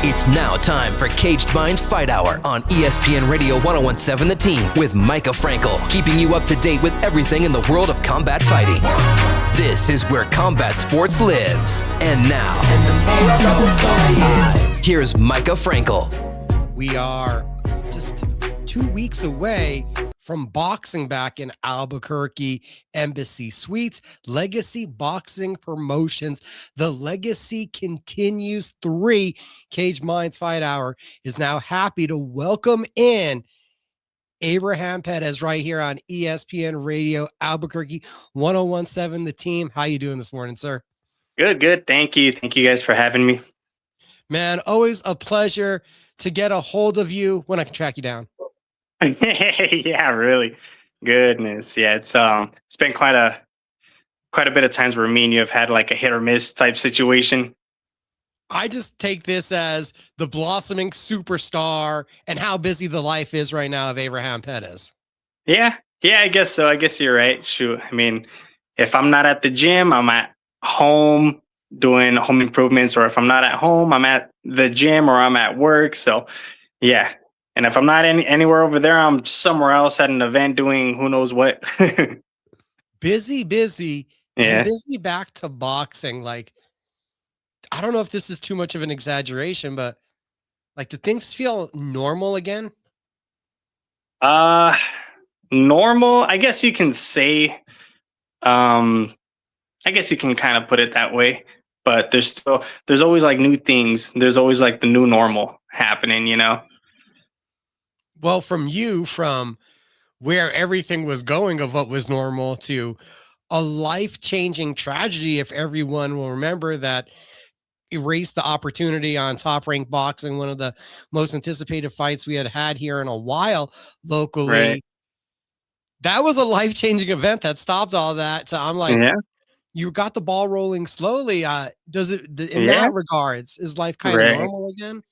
It's now time for Caged Minds Fight Hour on ESPN Radio 1017 The Team with Micah Frankel, keeping you up to date with everything in the world of combat fighting. This is where combat sports lives. And now, here's Micah Frankel. We are just 2 weeks away from boxing back in Albuquerque Embassy Suites. Legacy Boxing Promotions. The legacy continues. 3 Caged Minds Fight Hour is now happy to welcome in Abraham Perez right here on ESPN Radio Albuquerque 1017 The Team. How you doing this morning, sir? Good. Thank you guys for having me. Man, always a pleasure to get a hold of you. When I can track you down. Yeah, really. Goodness. Yeah, it's been quite a bit of times where me and you have had like a hit or miss type situation. I just take this as the blossoming superstar and how busy the life is right now of Abraham Perez. Yeah, I guess so. I guess you're right. Shoot. I mean, if I'm not at the gym, I'm at home doing home improvements, or if I'm not at home, I'm at the gym or I'm at work. So yeah. And if I'm not anywhere over there, I'm somewhere else at an event doing who knows what. busy, yeah. and busy back to boxing. Like, I don't know if this is too much of an exaggeration, but like, do things feel normal again? Normal, I guess you can say. I guess you can kind of put it that way. But there's always like new things. There's always like the new normal happening, you know? Well, from where everything was going of what was normal to a life-changing tragedy, if everyone will remember, that erased the opportunity on Top Rank Boxing, one of the most anticipated fights we had here in a while locally. Right. That was a life-changing event that stopped all that. So I'm like, yeah. You got the ball rolling slowly. Does it, in that regards, is life kind of normal again?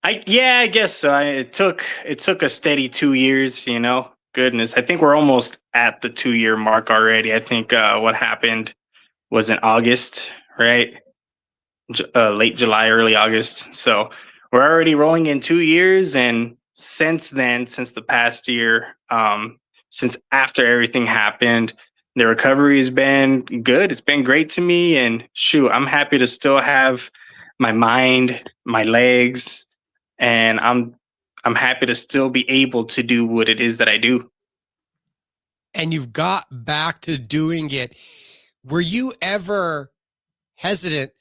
I guess so. It took a steady 2 years, you know. Goodness, I think we're almost at the 2-year mark already. I think what happened was in August, right? Late July, early August. So we're already rolling in 2 years, and since then, since the past year, since after everything happened, the recovery has been good. It's been great to me, and shoot, I'm happy to still have my mind, my legs. And I'm happy to still be able to do what it is that I do. And you've got back to doing it. Were you ever hesitant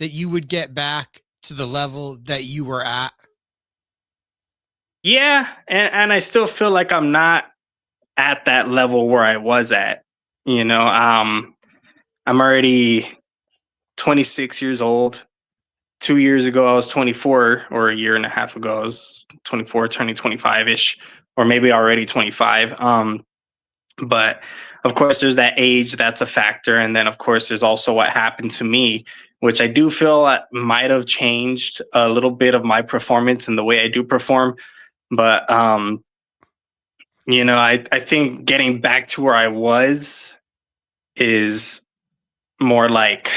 that you would get back to the level that you were at? Yeah, and I still feel like I'm not at that level where I was at. You know, I'm already 26 years old. 2 years ago, I was 24, or a year and a half ago, I was 24, turning 25-ish, or maybe already 25. But of course, there's that age that's a factor. And then, of course, there's also what happened to me, which I do feel might have changed a little bit of my performance and the way I do perform. But, you know, I think getting back to where I was is more like,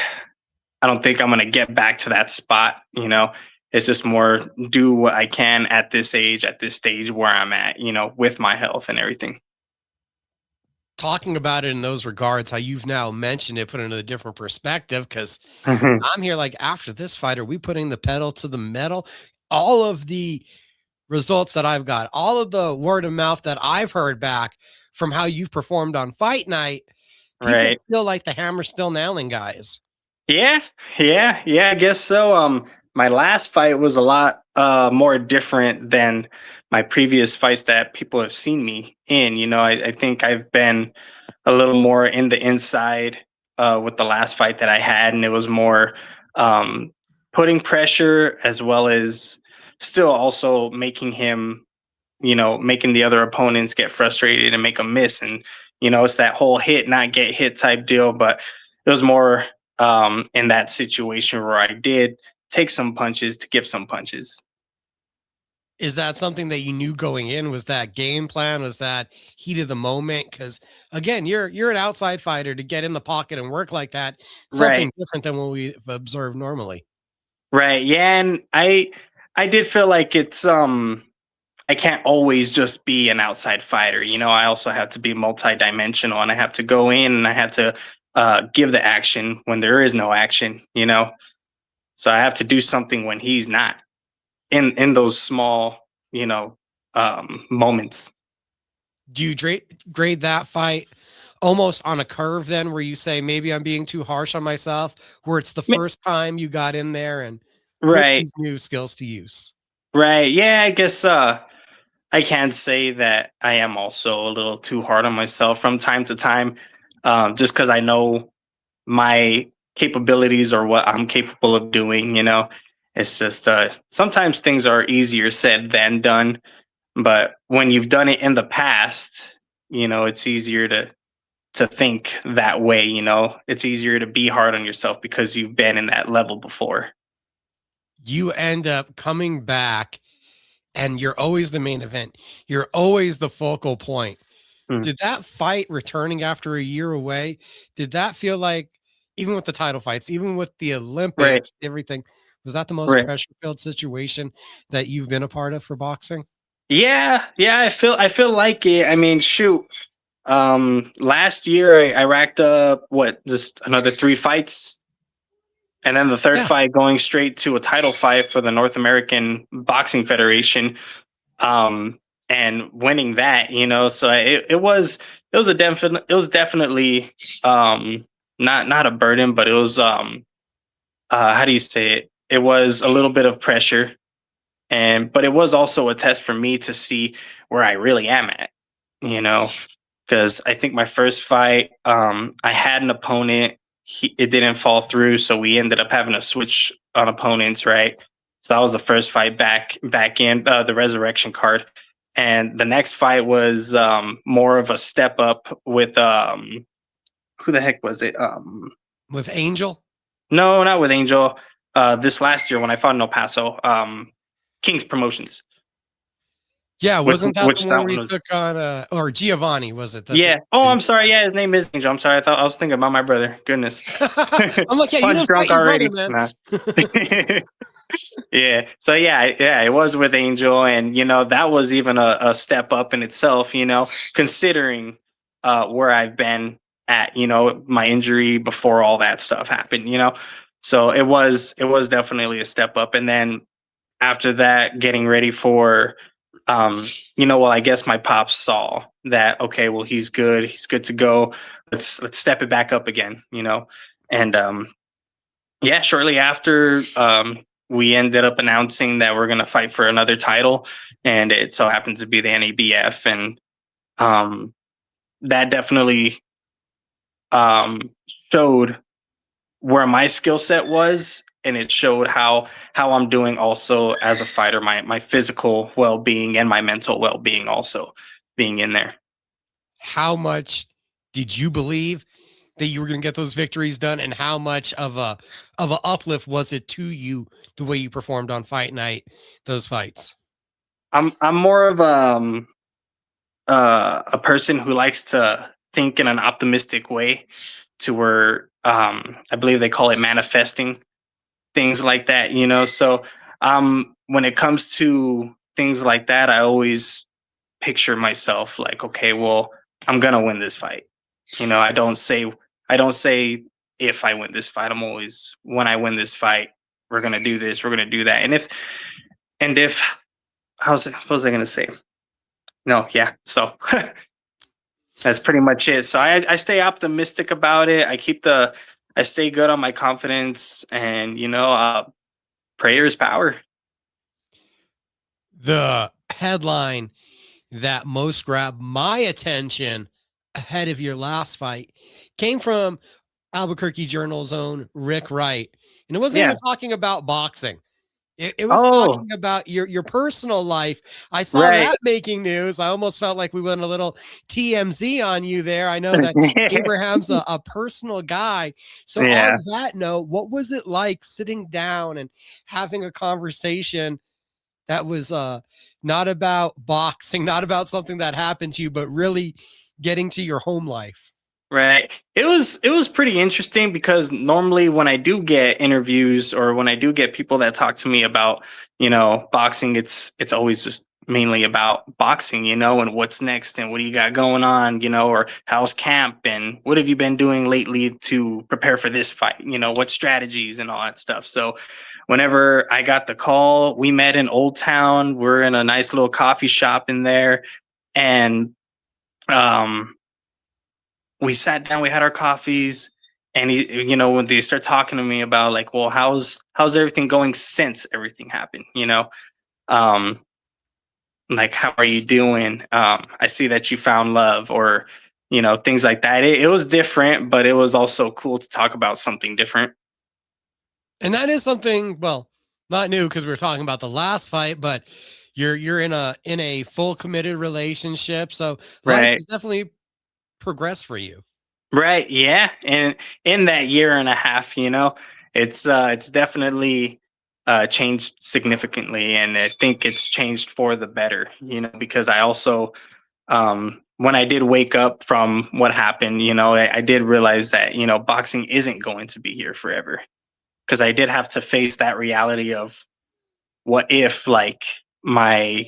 I don't think I'm going to get back to that spot. You know, it's just more do what I can at this age, at this stage where I'm at, you know, with my health and everything. Talking about it in those regards, how you've now mentioned it, put it in a different perspective, because I'm here like, after this fight, are we putting the pedal to the metal? All of the results that I've got, all of the word of mouth that I've heard back from how you've performed on fight night, people feel like the hammer's still nailing guys. Yeah, I guess so. My last fight was a lot more different than my previous fights that people have seen me in. You know, I think I've been a little more in the inside with the last fight that I had, and it was more putting pressure, as well as still also making him, you know, making the other opponents get frustrated and make them miss. And, you know, it's that whole hit, not get hit type deal, but it was more in that situation where I did take some punches to give some punches. Is that something that you knew going in? Was that game plan? Was that heat of the moment? Because again, you're an outside fighter. To get in the pocket and work like that, something different than what we've observed normally. Right. Yeah. And I did feel like it's I can't always just be an outside fighter. You know, I also have to be multidimensional, and I have to go in and I have to give the action when there is no action. You know, so I have to do something when he's not in those small, you know, moments. Do you grade that fight almost on a curve then, where you say maybe I'm being too harsh on myself, where it's the first time you got in there and put Right, these new skills to use? right. Yeah, I guess I can say that I am also a little too hard on myself from time to time, just because I know my capabilities or what I'm capable of doing. You know, it's just sometimes things are easier said than done. But when you've done it in the past, you know, it's easier to think that way. You know, it's easier to be hard on yourself because you've been in that level before. You end up coming back and you're always the main event. You're always the focal point. Mm, Did that fight returning after a year away, did that feel like, even with the title fights, even with the right, Olympics, everything, was that the most right. pressure filled situation that you've been a part of for boxing? Yeah, yeah. I feel like it. I mean, shoot. Last year I racked up what, just another 3 fights, and then the third Yeah. fight going straight to a title fight for the North American Boxing Federation. Um, and winning that, you know, so it was definitely not a burden, but it was how do you say it? It was a little bit of pressure, and but it was also a test for me to see where I really am at, you know, because I think my first fight, I had an opponent. It didn't fall through, so we ended up having to switch on opponents, right? So that was the first fight back in the resurrection card, and the next fight was more of a step up with who the heck was it? With Angel? No, not with Angel. This last year when I fought in El Paso, King's Promotions, Yeah, which wasn't that which the one that where one you was. took on, or Giovanni, was it? Yeah. Oh, I'm sorry. Yeah, his name is Angel. I'm sorry. I thought I was thinking about my brother. Goodness. I'm like, yeah, you Punch didn't fight drunk your brother, already. man. Nah. Yeah. So yeah, it was with Angel, and you know that was even a step up in itself. You know, considering where I've been at. You know, my injury before all that stuff happened. You know, so it was definitely a step up, and then after that, getting ready for well, I guess my pops saw that, okay, well, he's good to go. Let's step it back up again, you know. And yeah, shortly after, we ended up announcing that we're gonna fight for another title, and it so happens to be the NABF, and um that definitely um showed where my skill set was, and it showed how I'm doing also as a fighter, my physical well-being and my mental well-being also being in there. How much did you believe that you were going to get those victories done, and how much of a uplift was it to you the way you performed on fight night, those fights? I'm more of a person who likes to think in an optimistic way, to where I believe they call it manifesting, things like that, you know. So when it comes to things like that, I always picture myself like, okay, well, I'm gonna win this fight. You know, I don't say if I win this fight. I'm always, when I win this fight, we're gonna do this, we're gonna do that. And if how's it what was I gonna say? No, yeah. So that's pretty much it. So I stay optimistic about it. I stay good on my confidence, and prayer is power. The headline that most grabbed my attention ahead of your last fight came from Albuquerque Journal's own Rick Wright. And it wasn't Yeah. even talking about boxing. It was Oh, talking about your personal life. I saw right. that making news. I almost felt like we went a little TMZ on you there. I know that Abraham's a personal guy. So Yeah. on that note, what was it like sitting down and having a conversation that was not about boxing, not about something that happened to you, but really getting to your home life? Right. It was pretty interesting because normally when I do get interviews or when I do get people that talk to me about, boxing, it's always just mainly about boxing, and what's next and what do you got going on, or how's camp and what have you been doing lately to prepare for this fight, what strategies and all that stuff. So whenever I got the call, we met in Old Town. We're in a nice little coffee shop in there, and um we sat down, we had our coffees, and when they start talking to me about like, well, how's everything going since everything happened, um, like how are you doing? I see that you found love, or things like that. It was different, but it was also cool to talk about something different. And that is something, well, not new because we were talking about the last fight, but you're in a full committed relationship. So life Right. has definitely progressed for you. Right. Yeah. And in that year and a half, it's definitely changed significantly, and I think it's changed for the better, because I also when I did wake up from what happened, I did realize that, boxing isn't going to be here forever. Because I did have to face that reality of what if like my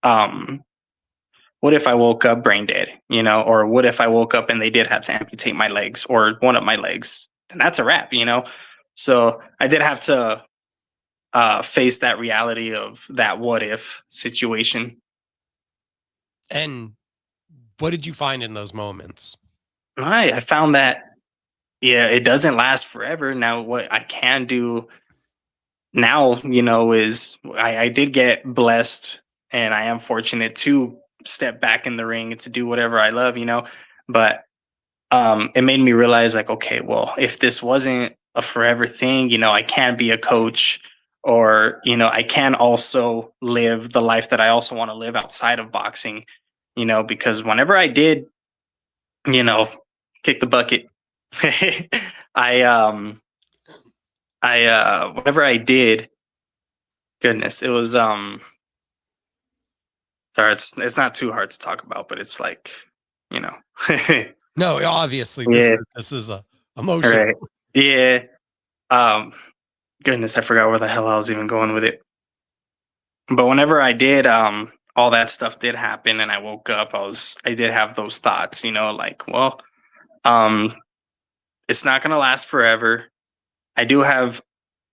um what if I woke up brain dead, or what if I woke up and they did have to amputate my legs or one of my legs? And that's a wrap. So I did have to face that reality of that what if situation. And what did you find in those moments? I found that, yeah, it doesn't last forever. Now, what I can do now, is I did get blessed and I am fortunate to step back in the ring and to do whatever I love, but it made me realize like, okay, well, if this wasn't a forever thing, I can be a coach, or, I can also live the life that I also want to live outside of boxing, because whenever I did, you know, kick the bucket, I, whenever I did, goodness, it was, sorry, it's not too hard to talk about, but it's like, you know, No, obviously yeah, this is a all emotional. right, yeah. Um, Goodness, I forgot where the hell I was even going with it. But whenever I did, all that stuff did happen, and I woke up. I did have those thoughts, like, well, um, it's not gonna last forever. I do have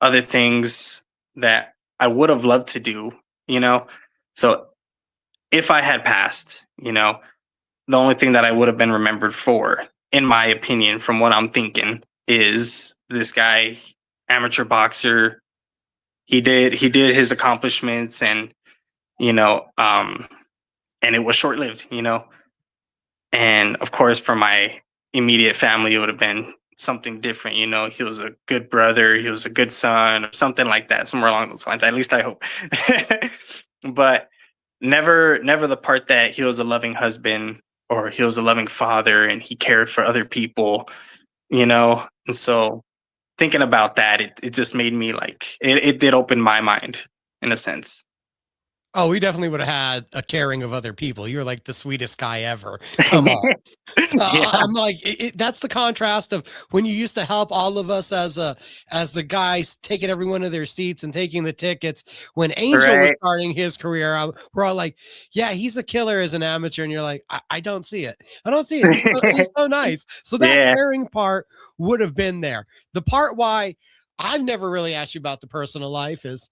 other things that I would have loved to do, you know. So if I had passed, the only thing that I would have been remembered for, in my opinion, from what I'm thinking, is this guy, amateur boxer. He did his accomplishments, and you know, um, and it was short lived, And of course, for my immediate family, it would have been something different. He was a good brother, he was a good son, or something like that, somewhere along those lines. At least I hope. But never the part that he was a loving husband or he was a loving father and he cared for other people. And so thinking about that, it just made me like it did open my mind in a sense. Oh, we definitely would have had a caring of other people. You're like the sweetest guy ever. Come on. Yeah, I'm like, that's the contrast of when you used to help all of us as the guys taking every one of their seats and taking the tickets. When Angel was right. starting his career, we're all like, yeah, he's a killer as an amateur, and you're like, I don't see it. I don't see it. He's so nice. So that Yeah. caring part would have been there. The part why I've never really asked you about the personal life is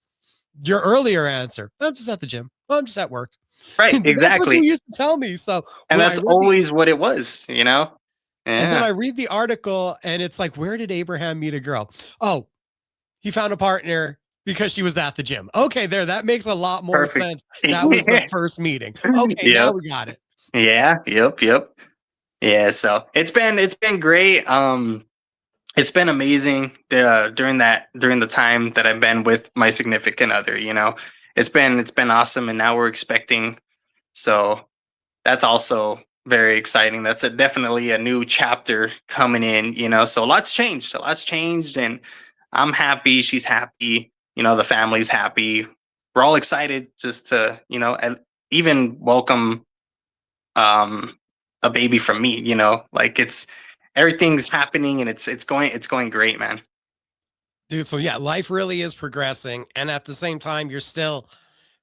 your earlier answer. I'm just at the gym. I'm just at work. Right, That's what you exactly. used to tell me. So And when I that's read the always what it was. and then Yeah. I read the article and it's like, where did Abraham meet a girl? Oh, he found a partner because she was at the gym. Okay, that makes a lot more Perfect. sense. That was the first meeting. Okay, now Yep. we got it. Yeah, yep. Yeah, so it's been great. It's been amazing during the time that I've been with my significant other. It's been awesome, and now we're expecting. So that's also very exciting. That's definitely a new chapter coming in. So a lot's changed, and I'm happy, she's happy, the family's happy. We're all excited just to, even welcome um a baby from me, you know, like everything's happening and it's going great, man. Dude, so yeah, life really is progressing. And at the same time, you're still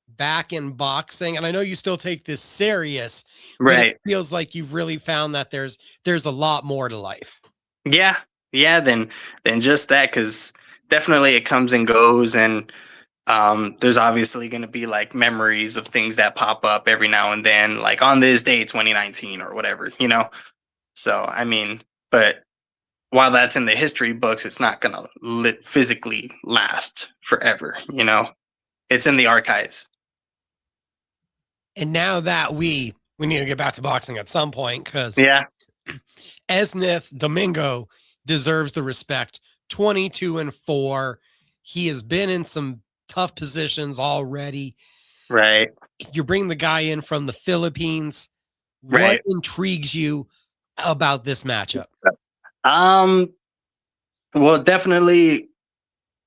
back in boxing. And I know you still take this serious, but it Right. feels like you've really found that there's a lot more to life. Yeah. Yeah. Than just that. Cause definitely it comes and goes. And there's obviously going to be like memories of things that pop up every now and then, like on this day, 2019 or whatever, you know? So, I mean, but while that's in the history books, it's not going to physically last forever, you know? It's in the archives. And now that we need to get back to boxing at some point because Yeah. Esnith Domingo deserves the respect. 22-4. He has been in some tough positions already. Right. You bring the guy in from the Philippines. Right. What intrigues you about this matchup? Well, definitely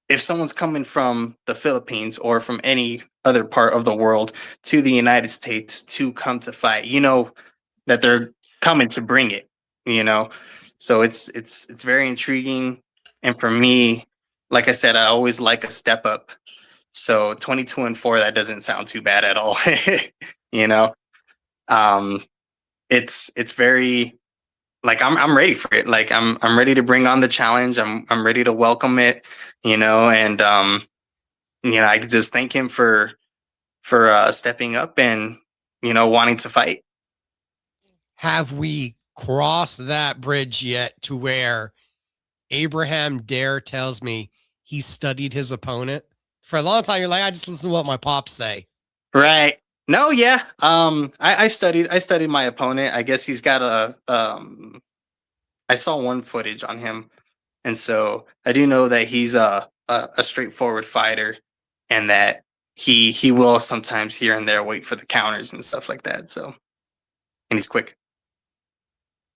if someone's coming from the Philippines or from any other part of the world to the United States to come to fight, you know that they're coming to bring it, you know. So it's very intriguing. And for me, like I said, I always like a step up. So 22-4, that doesn't sound too bad at all. You know. Um it's very like I'm ready for it. Like I'm ready to bring on the challenge. I'm ready to welcome it, you know, and you know, I could just thank him for stepping up and, you know, wanting to fight. Have we crossed that bridge yet to where Abraham Dare tells me he studied his opponent? For a long time, you're like, I just listen to what my pops say. Right. No, yeah. I studied my opponent. I guess he's got I saw one footage on him, and so I do know that he's a straightforward fighter, and that he will sometimes here and there wait for the counters and stuff like that. So, and he's quick.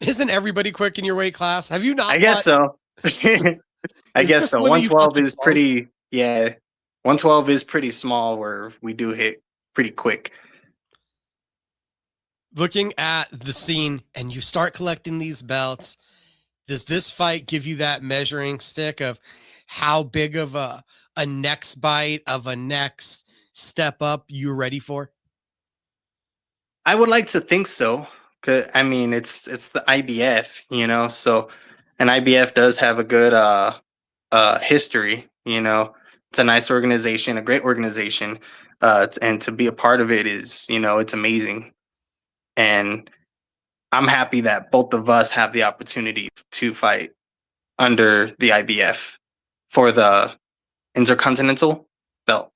Isn't everybody quick in your weight class? Have you not? I guess so. I Is guess this so. one that you fought 112 is slow? pretty, yeah. 112 is pretty small where we do hit pretty quick. Looking at the scene and you start collecting these belts, does this fight give you that measuring stick of how big of a next bite, of a next step up you're ready for? I would like to think so. 'Cause, I mean, it's the IBF, you know, so and IBF does have a good history, you know. It's a nice organization, a great organization. And to be a part of it is, you know, it's amazing. And I'm happy that both of us have the opportunity to fight under the IBF for the Intercontinental belt.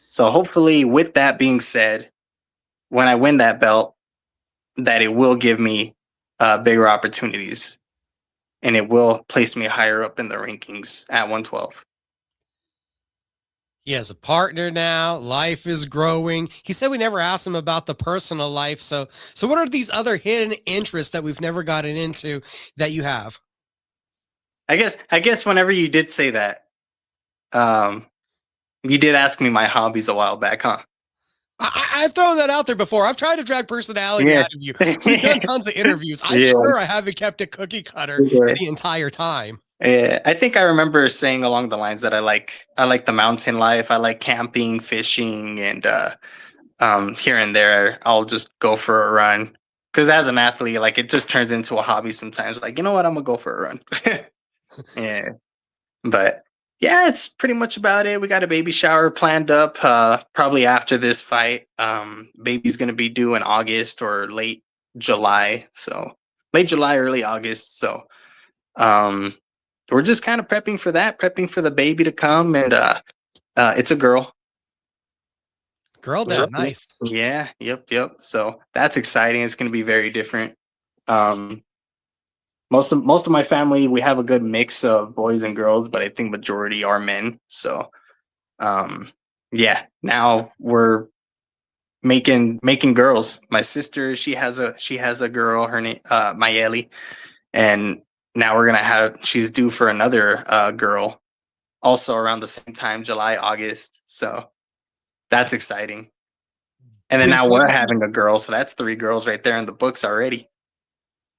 So hopefully, with that being said, when I win that belt, that it will give me bigger opportunities, and it will place me higher up in the rankings at 112. He has a partner now. Life is growing. He said we never asked him about the personal life. So what are these other hidden interests that we've never gotten into that you have? I guess whenever you did say that, um, you did ask me my hobbies a while back, huh? I've thrown that out there before. I've tried to drag personality Yeah. out of you. We've done tons of interviews. I'm Yeah. sure I haven't kept it cookie cutter Yeah. the entire time. Yeah, I think I remember saying along the lines that I like the mountain life. I like camping, fishing, and here and there I'll just go for a run. Because as an athlete, like it just turns into a hobby sometimes. Like, you know what, I'm gonna go for a run. Yeah. But yeah, it's pretty much about it. We got a baby shower planned up probably after this fight. Baby's gonna be due in August or late July. So late July, early August. So um we're just kind of prepping for that, prepping for the baby to come, and it's a girl. Girl dad, nice. Yeah, yep. So that's exciting. It's going to be very different. Um, most of my family, we have a good mix of boys and girls, but I think majority are men. So um, yeah, now we're making girls. My sister, she has a girl. Her name Mayeli, and now we're gonna have. She's due for another girl also around the same time, July, August. So that's exciting. And then With now we're Legacy, having a girl, so that's 3 girls right there in the books already.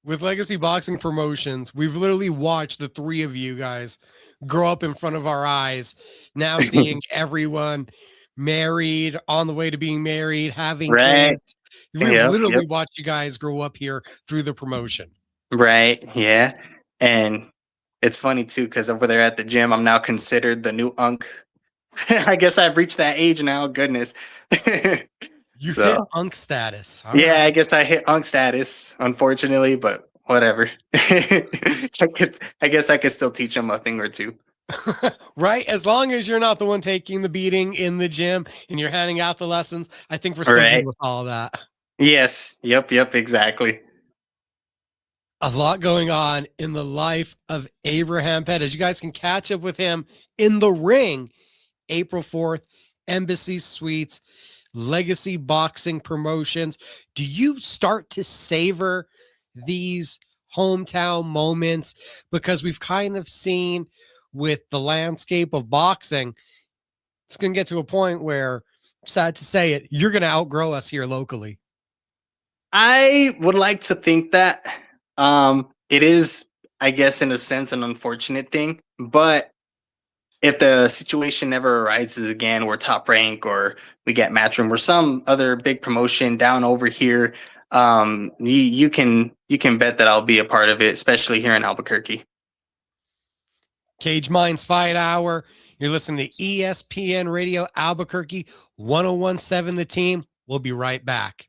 with Legacy Boxing Promotions, we've literally watched the 3 of you guys grow up in front of our eyes. Now seeing everyone married, on the way to being married, having Right. kids. We've Yep. literally watched you guys grow up here through the promotion. Right. Yeah. And it's funny too, because over there at the gym, I'm now considered the new unk. I guess I've reached that age now. Goodness. You hit So unk status. All yeah, right. I guess I hit unk status, unfortunately, but whatever. I guess I could still teach them a thing or two. Right? As long as you're not the one taking the beating in the gym and you're handing out the lessons, I think we're still Right. good with all that. Yes. Yep. Yep. Exactly. A lot going on in the life of Abraham Perez. You guys can catch up with him in the ring April 4th, Embassy Suites, Legacy Boxing Promotions. Do you start to savor these hometown moments? Because we've kind of seen with the landscape of boxing, it's going to get to a point where, sad to say it, you're going to outgrow us here locally. I would like to think that it is, I guess, in a sense, an unfortunate thing. But if the situation never arises again, we're Top Rank or we get Matchroom or some other big promotion down over here, you can bet that I'll be a part of it, especially here in Albuquerque. Cage Minds Fight Hour. You're listening to ESPN Radio Albuquerque 1017 The Team. We'll be right back.